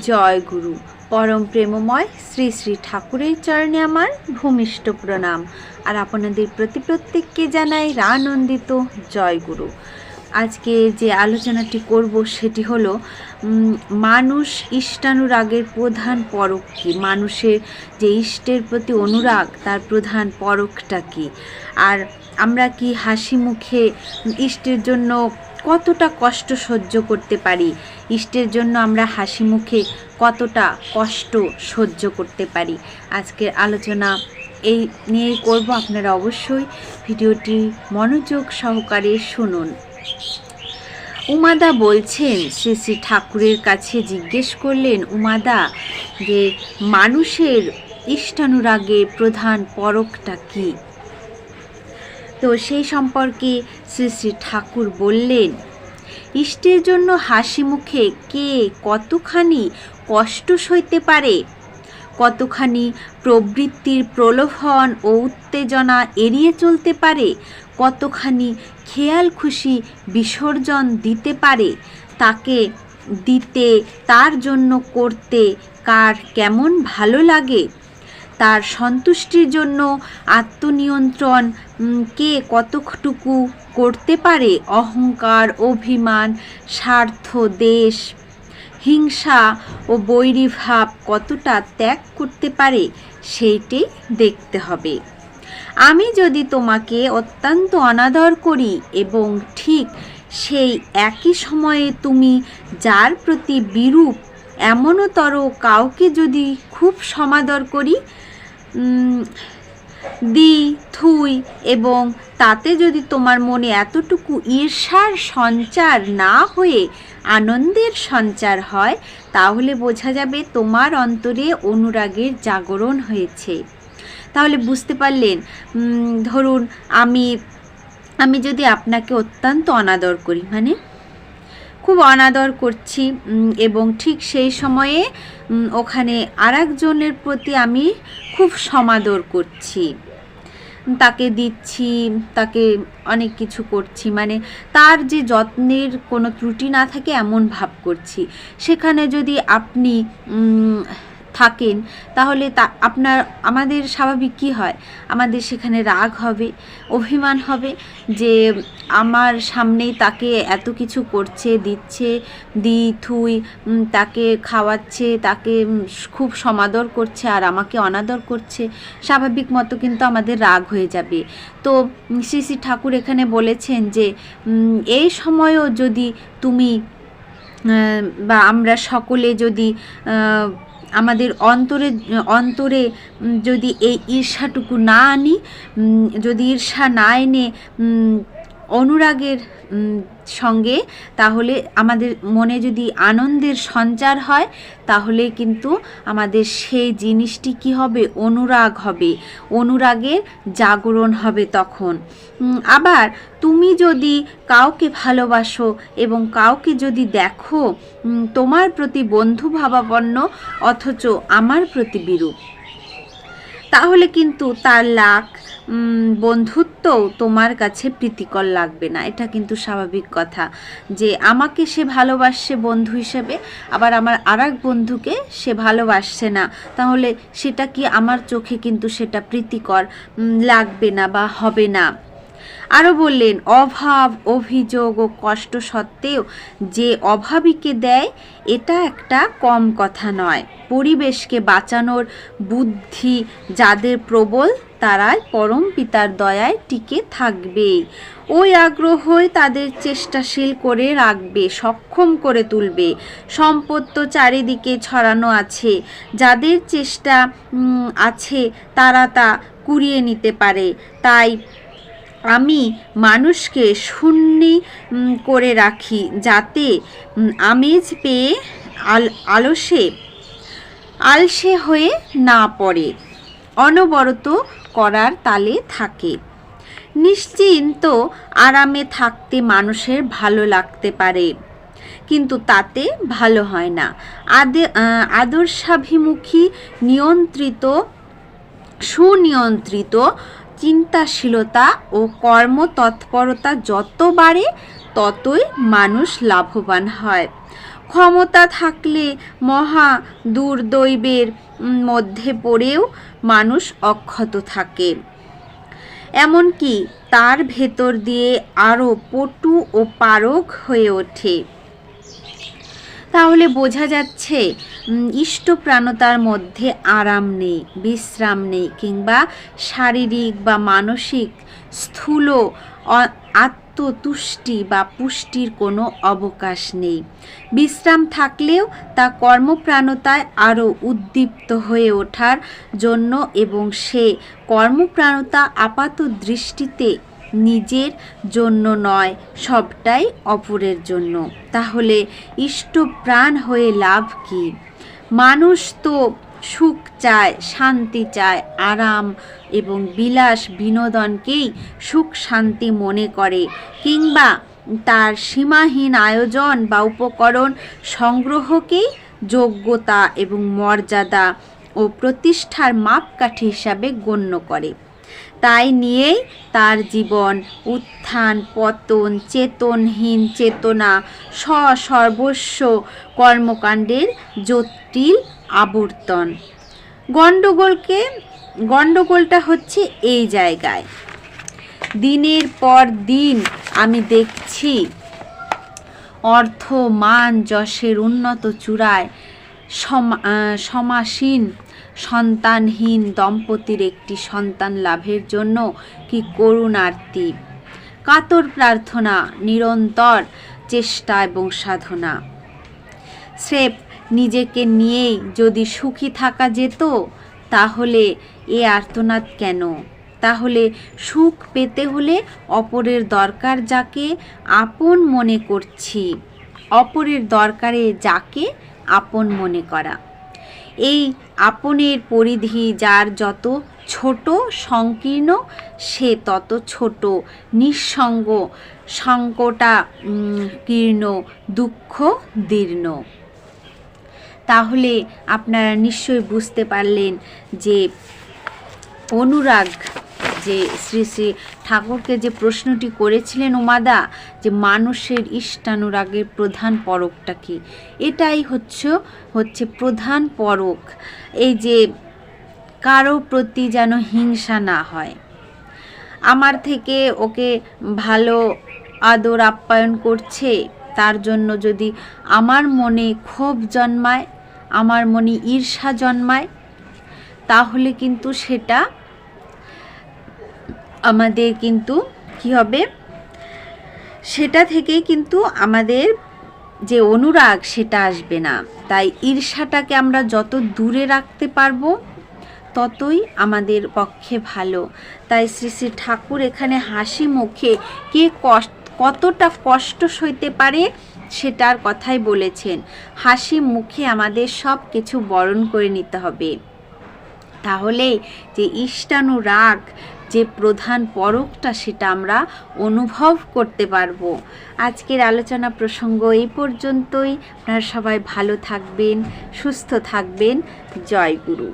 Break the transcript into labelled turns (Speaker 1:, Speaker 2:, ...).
Speaker 1: জয় গুরু। পরম প্রেমময় শ্রী শ্রী ঠাকুরের চরণে আমার ভূমিষ্ঠ প্রণাম। আর আপনাদের প্রত্যেককে জানাই রানন্দিত জয় গুরু। আজকে যে আলোচনাটি করব সেটি হলো মানুষ ইষ্টানুরাগের প্রধান পরক কী, মানুষের যে ইষ্টের প্রতি অনুরাগ তার প্রধান পরকটা কী, আর আমরা কি হাসি মুখে ইষ্টের জন্য কতটা কষ্ট সহ্য করতে পারি, ইষ্টের জন্য আমরা হাসি মুখে কতটা কষ্ট সহ্য করতে পারি। আজকের আলোচনা এই নিয়েই করব। আপনারা অবশ্যই ভিডিওটি মনোযোগ সহকারে শুনুন। উমাদা বলছেন, শ্রী শ্রী ঠাকুরের কাছে জিজ্ঞেস করলেন উমাদা যে মানুষের ইষ্টানুরাগে প্রধান পরকটা কী। তো সেই সম্পর্কে শ্রী শ্রী ঠাকুর বললেন, ইষ্টের জন্য হাসি মুখে কে কতখানি কষ্ট সইতে পারে, কতখানি প্রবৃত্তির প্রলোভন ও উত্তেজনা এড়িয়ে চলতে পারে, কতখানি খেয়াল খুশি বিসর্জন দিতে পারে, তাকে দিতে তার জন্য করতে কার কেমন ভালো লাগে, তার সন্তুষ্টির জন্য আত্মনিয়ন্ত্রণ কে কতটুকু করতে পারে, অহংকার, অভিমান, স্বার্থ, দেশ, হিংসা ও বৈরীভাব কতটা ত্যাগ করতে পারে, সেইটাই দেখতে হবে। আমি যদি তোমাকে অত্যন্ত অনাদর করি এবং ঠিক সেই একই সময়ে তুমি যার প্রতি বিরূপ এমনতর কাউকে যদি খুব সমাদর করি, থুই, এবং তাতে যদি তোমার মনে এতটুকু ঈর্ষার সঞ্চার না হয়ে আনন্দের সঞ্চার হয়, তাহলে বোঝা যাবে তোমার অন্তরে অনুরাগের জাগরণ হয়েছে। তাহলে বুঝতে পারলেন, ধরুন আমি যদি আপনাকে অত্যন্ত অনাদর করি, মানে খুব অনাদর করছি, এবং ঠিক সেই সময়ে ওখানে আরেকজনের প্রতি আমি খুব সমাদর করছি, তাকে দিচ্ছি, তাকে অনেক কিছু করছি, মানে তার যে যত্নের কোনো ত্রুটি না থাকে এমন ভাব করছি, সেখানে যদি আপনি থাকেন, তাহলে আমাদের স্বাভাবিক কী হয়, আমাদের সেখানে রাগ হবে, অভিমান হবে, যে আমার সামনেই তাকে এত কিছু করছে, দিচ্ছে, থুই, তাকে খাওয়াচ্ছে, তাকে খুব সমাদর করছে, আর আমাকে অনাদর করছে, স্বাভাবিক মতো কিন্তু আমাদের রাগ হয়ে যাবে। তো শ্রী শ্রী ঠাকুর এখানে বলেছেন যে এই সময়ও যদি তুমি বা আমরা সকলে যদি আমাদের অন্তরে যদি এই ঈর্ষাটুকু না আনি, যদি ঈর্ষা না এনে অনুরাগের সঙ্গে, তাহলে আমাদের মনে যদি আনন্দের সঞ্চার হয়, তাহলে কিন্তু আমাদের সেই জিনিসটি কি হবে, অনুরাগ হবে, অনুরাগের জাগরণ হবে তখন। আবার তুমি যদি কাউকে ভালোবাসো এবং কাউকে যদি দেখো তোমার প্রতি বন্ধু ভাবাপন্ন অথচ আমার প্রতি বিরূপ, তাহলে কিন্তু তার লাখ বন্ধুত্ব তোমার কাছে প্রীতিকর লাগবে না। এটা কিন্তু স্বাভাবিক কথা, যে আমাকে সে ভালোবাসছে বন্ধু হিসেবে, আবার আমার আরেক বন্ধুকে সে ভালোবাসছে না, তাহলে সেটা কি আমার চোখে কিন্তু সেটা প্রীতিকর লাগবে না বা হবে না। আরও বললেন, অভাব, অভিযোগ ও কষ্ট সত্ত্বেও যে অভাবীকে দেয়, এটা একটা কম কথা নয়। পরিবেশকে বাঁচানোর বুদ্ধি যাদের প্রবল, তারাই পরম পিতার দয়ায় টিকে থাকবে। ওই আগ্রহই তাদের চেষ্টাশীল করে রাখবে, সক্ষম করে তুলবে। সম্পদ তো চারিদিকে ছড়ানো আছে, যাদের চেষ্টা আছে তারা তা কুড়িয়ে নিতে পারে। তাই আমি মানুষকে শূন্যে করে রাখি, যাতে আমেজ পেয়ে আলসে হয়ে না পড়ে, অনবরত করার তালে থাকে। নিশ্চিন্ত আরামে থাকতে মানুষের ভালো লাগতে পারে, কিন্তু তাতে ভালো হয় না। আদর্শাভিমুখী সুনিয়ন্ত্রিত চিন্তাশীলতা ও কর্মতৎপরতা যত বাড়ে, ততই মানুষ লাভবান হয়। ক্ষমতা থাকলে মহা দুর্দৈবের মধ্যে পড়েও মানুষ অক্ষত থাকে, এমনকি তার ভেতর দিয়ে আরও পটু ও পারক হয়ে ওঠে। তাহলে বোঝা যাচ্ছে ইষ্টপ্রাণতার মধ্যে আরাম নেই, বিশ্রাম নেই, কিংবা শারীরিক বা মানসিক স্থূল আত্মতুষ্টি বা পুষ্টির কোনো অবকাশ নেই। বিশ্রাম থাকলেও তা কর্মপ্রাণতায় আরও উদ্দীপ্ত হয়ে ওঠার জন্য, এবং সে কর্মপ্রাণতা আপাত দৃষ্টিতে নিজের জন্য নয়, সবটাই অপরের জন্য। তাহলে ইষ্টপ্রাণ হয়ে লাভ কি? মানুষ তো সুখ চায়, শান্তি চায়, আরাম এবং বিলাস বিনোদনকেই সুখ শান্তি মনে করে, কিংবা তার সীমাহীন আয়োজন বা উপকরণ সংগ্রহকেই যোগ্যতা এবং মর্যাদা ও প্রতিষ্ঠার মাপকাঠি হিসাবে গণ্য করে। তাই নিয়েই তার জীবন উত্থান পতন, চেতনহীন চেতনা, সর্বস্ব কর্মকাণ্ডের জটিল আবর্তন। গণ্ডগোলটা হচ্ছে এই জায়গায়। দিনের পর দিন আমি দেখছি অর্থ মান যশের উন্নত চূড়ায় সমাসীন সন্তানহীন দম্পতির একটি সন্তান লাভের জন্য কি করুণ আরতি, কাতর প্রার্থনা, নিরন্তর চেষ্টা এবং সাধনা। স্রেফ নিজেকে নিয়েই যদি সুখী থাকা যেত, তাহলে এ আর্তনাদ কেন? তাহলে সুখ পেতে হলে অপরের দরকার যাকে আপন মনে করছি, অপরের দরকারে যাকে আপন মনে করা। এই আপনের পরিধি যার যত ছোট সংকীর্ণ, সে তত ছোট নিঃসঙ্গ, সংকটাকীর্ণ, দুঃখ দীর্ণ। তাহলে আপনারা নিশ্চয়ই বুঝতে পারলেন যে অনুরাগ, যে শ্রী শ্রী ঠাকুরকে যে প্রশ্নটি করেছিলেন উমাদা, যে মানুষের ইষ্টানুরাগের প্রধান পরকটা কি, এটাই হচ্ছে প্রধান পরক। এই যে কারো প্রতি যেন হিংসা না হয়, আমার থেকে ওকে ভালো আদর আপ্যায়ন করছে, তার জন্য যদি আমার মনে ক্ষোভ জন্মায়, আমার মনে ঈর্ষা জন্মায়, তাহলে কিন্তু সেটা আমাদের কিন্তু কি হবে, সেটা থেকেই কিন্তু আমাদের যে অনুরাগ সেটা আসবে না। তাই ঈর্ষাটাকে আমরা যত দূরে রাখতে পারবো ততই আমাদের পক্ষে ভালো। তাই শ্রী শ্রী ঠাকুর এখানে হাসি মুখে কে কতটা কষ্ট সইতে পারে সেটার কথাই বলেছেন। হাসি মুখে আমাদের সব কিছু বরণ করে নিতে হবে, তাহলে যে ইষ্টানুরাগ, যে প্রধান পরকটা, সেটা আমরা অনুভব করতে পারবো। আজকের আলোচনা প্রসঙ্গ এই পর্যন্তই। আপনারা সবাই ভালো থাকবেন, সুস্থ থাকবেন। জয় গুরু।